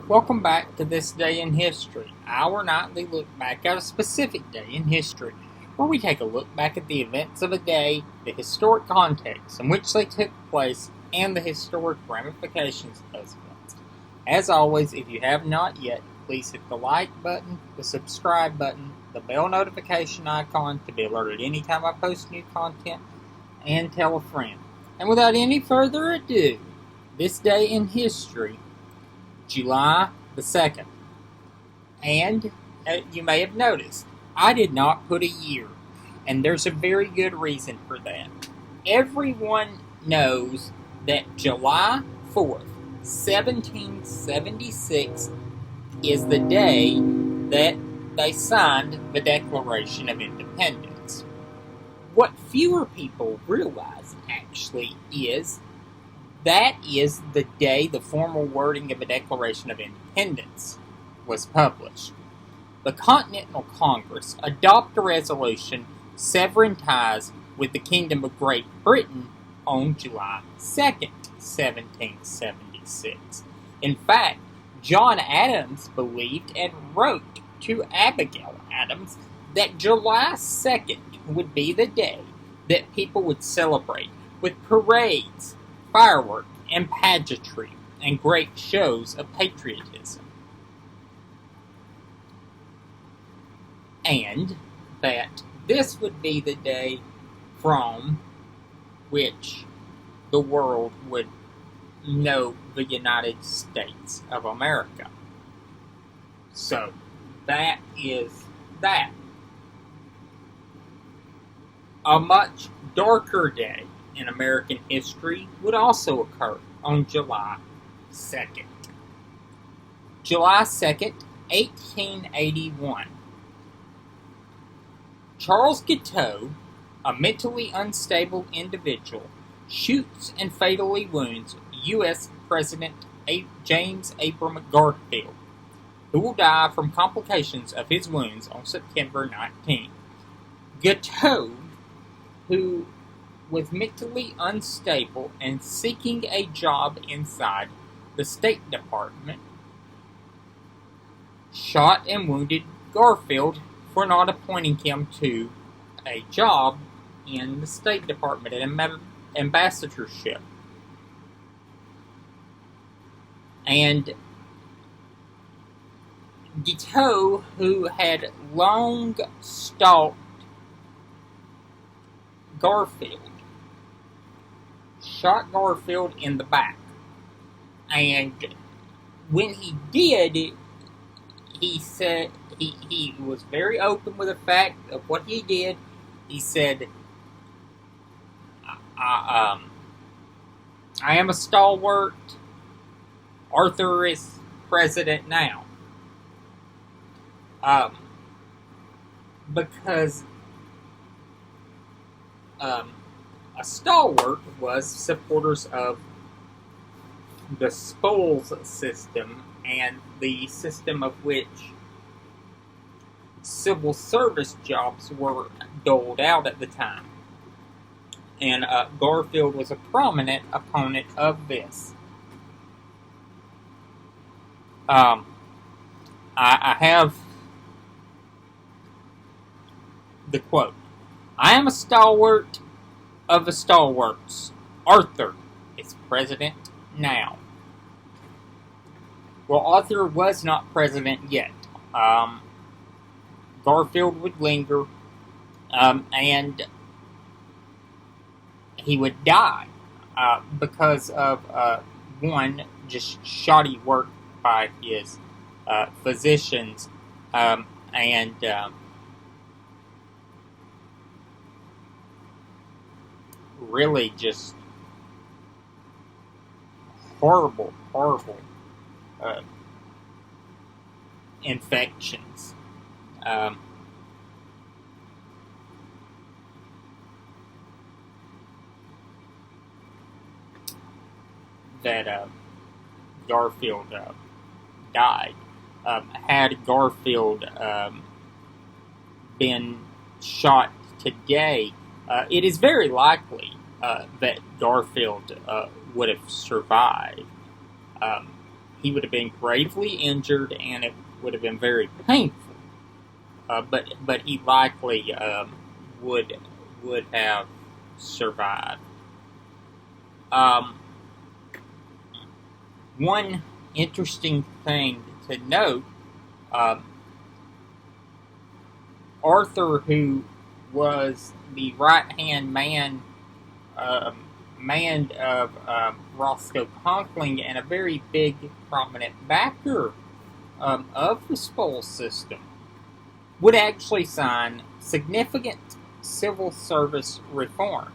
Welcome back to This Day in History, our nightly look back at a specific day in history, where we take a look back at the events of a day, the historic context in which they took place, and the historic ramifications of those events. As always, if you have not yet, please hit the like button, the subscribe button, the bell notification icon to be alerted anytime I post new content, and tell a friend. And without any further ado, This Day in History, July the 2nd. And you may have noticed, I did not put a year, and there's a very good reason for that. Everyone knows that July 4th, 1776 is the day that they signed the Declaration of Independence. What fewer people realize, actually, is that is the day the formal wording of the Declaration of Independence was published. The Continental Congress adopted a resolution severing ties with the Kingdom of Great Britain on July 2nd, 1776. In fact, John Adams believed and wrote to Abigail Adams that July 2nd would be the day that people would celebrate with parades, fireworks, and pageantry, and great shows of patriotism. And that this would be the day from which the world would know the United States of America. So, that is that. A much darker day in American history would also occur on July 2nd. July 2nd, 1881. Charles Guiteau, a mentally unstable individual, shoots and fatally wounds U.S. President James Abram Garfield, who will die from complications of his wounds on September 19. Guiteau, who was mentally unstable and seeking a job inside the State Department, shot and wounded Garfield for not appointing him to a job in the State Department, an ambassadorship. And Guiteau, who had long stalked Garfield, shot Garfield in the back. And when he did, he said, he was very open with the fact of what he did. He said, I am a stalwart. Arthur is president now. Because a stalwart was supporters of the spoils system, and the system of which civil service jobs were doled out at the time. And Garfield was a prominent opponent of this. I have the quote. I am a stalwart of the stalwarts. Arthur is president now. Well, Arthur was not president yet. Garfield would linger, and he would die because of one, just shoddy work by his physicians, and really just horrible infections. That Garfield died. Had Garfield been shot today, it is very likely that Garfield would have survived. he would have been gravely injured, and it would have been very painful. But he likely would have survived. One interesting thing to note, Arthur, who was the right-hand man of Roscoe Conkling and a very big, prominent backer of the spoils system, would actually sign significant civil service reform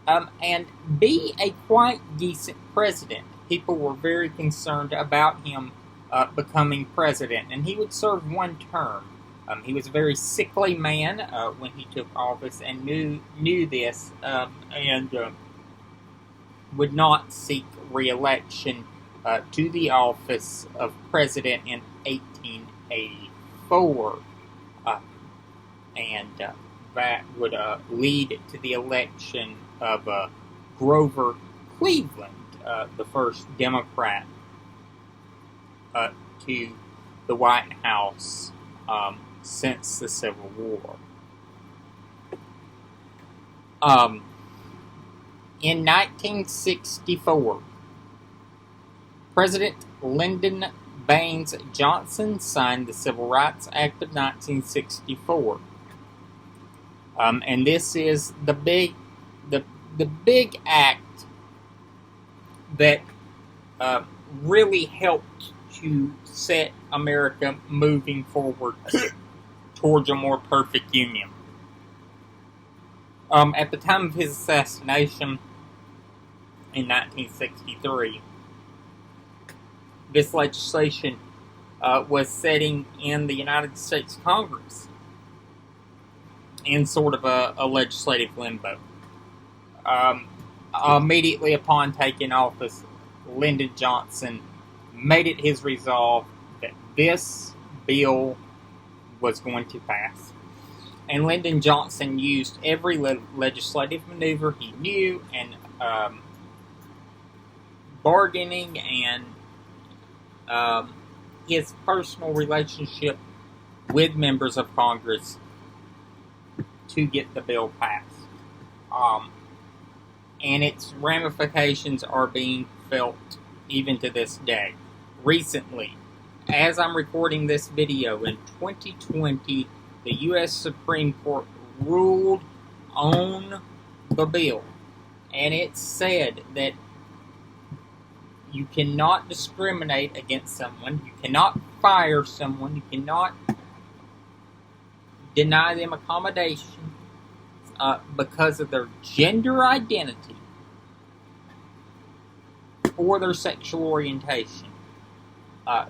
and be a quite decent president. People were very concerned about him becoming president, and he would serve one term. He was a very sickly man when he took office and knew this and would not seek re-election to the office of president in 1884. And that would lead to the election of Grover Cleveland, the first Democrat to the White House since the Civil War. In 1964, President Lyndon Baines Johnson signed the Civil Rights Act of 1964. And this is the big act that really helped to set America moving forward towards a more perfect union. At the time of his assassination in 1963, this legislation was sitting in the United States Congress in sort of a legislative limbo. Immediately upon taking office, Lyndon Johnson made it his resolve that this bill was going to pass. And Lyndon Johnson used every legislative maneuver he knew, and bargaining, and his personal relationship with members of Congress to get the bill passed. And its ramifications are being felt even to this day. Recently, as I'm recording this video in 2020, the U.S. Supreme Court ruled on the bill, and it said that you cannot discriminate against someone, you cannot fire someone, you cannot deny them accommodation because of their gender identity or their sexual orientation.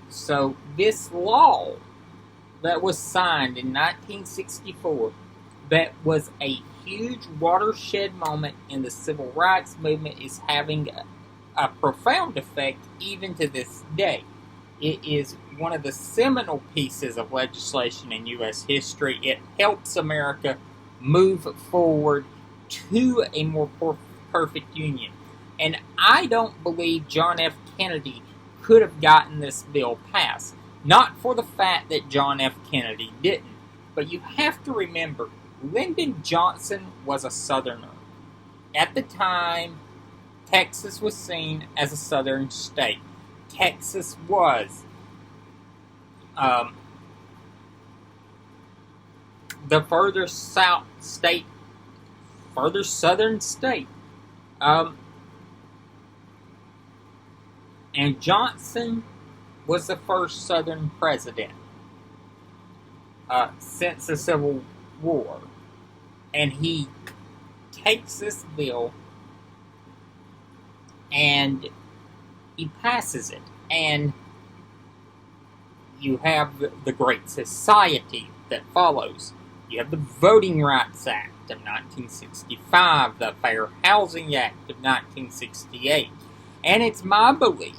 So this law that was signed in 1964, that was a huge watershed moment in the civil rights movement, is having a profound effect even to this day. It is one of the seminal pieces of legislation in U.S. history. It helps America move forward to a more perfect union. And I don't believe John F. Kennedy could have gotten this bill passed. Not for the fact that John F. Kennedy didn't, but you have to remember, Lyndon Johnson was a Southerner. At the time, Texas was seen as a Southern state. Texas was the further southern state. And Johnson was the first Southern president since the Civil War. And he takes this bill and he passes it. And you have the Great Society that follows. You have the Voting Rights Act of 1965, the Fair Housing Act of 1968. And it's my belief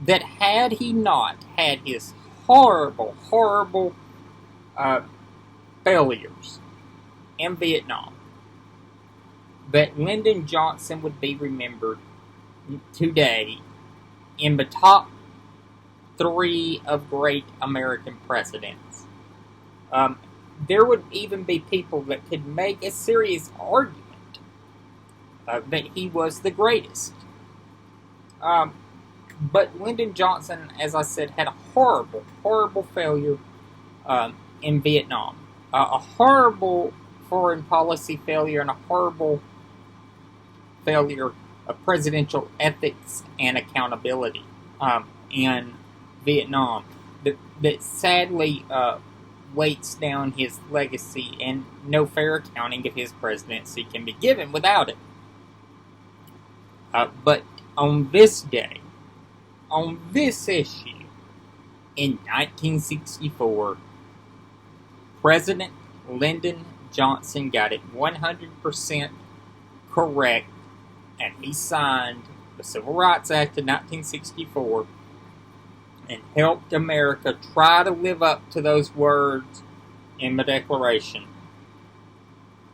that had he not had his horrible, horrible failures in Vietnam, that Lyndon Johnson would be remembered today in the top three of great American presidents. There would even be people that could make a serious argument that he was the greatest. But Lyndon Johnson, as I said, had a horrible, horrible failure in Vietnam. A horrible foreign policy failure and a horrible failure of presidential ethics and accountability in Vietnam that sadly weights down his legacy, and no fair accounting of his presidency can be given without it. But on this day, on this issue, in 1964, President Lyndon Johnson got it 100% correct, and he signed the Civil Rights Act of 1964 and helped America try to live up to those words in the Declaration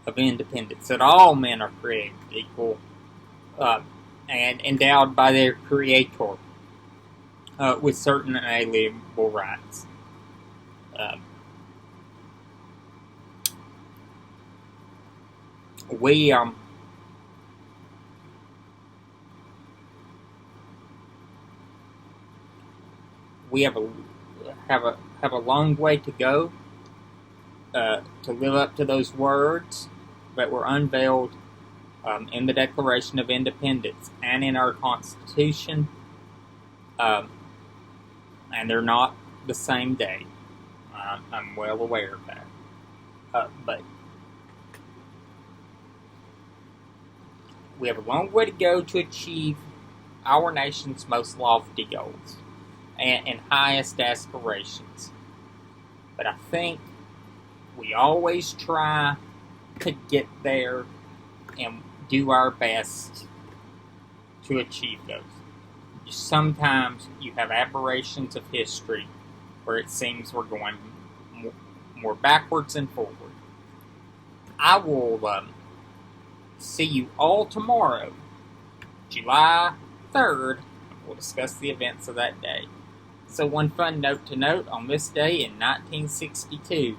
of Independence, that all men are created equal and endowed by their Creator with certain inalienable rights. We have a long way to go to live up to those words that were unveiled in the Declaration of Independence and in our Constitution, and they're not the same day. I'm well aware of that, but we have a long way to go to achieve our nation's most lofty goals and highest aspirations. But I think we always try to get there and do our best to achieve those. Sometimes you have aberrations of history where it seems we're going more backwards than forward. I will see you all tomorrow, July 3rd. We'll discuss the events of that day. So one fun note to note, on this day in 1962,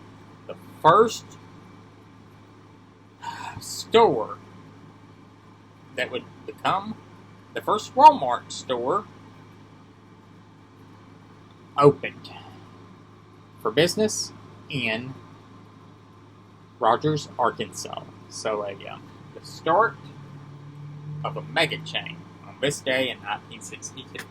the first store that would become the first Walmart store opened for business in Rogers, Arkansas. So the start of a mega chain on this day in 1962.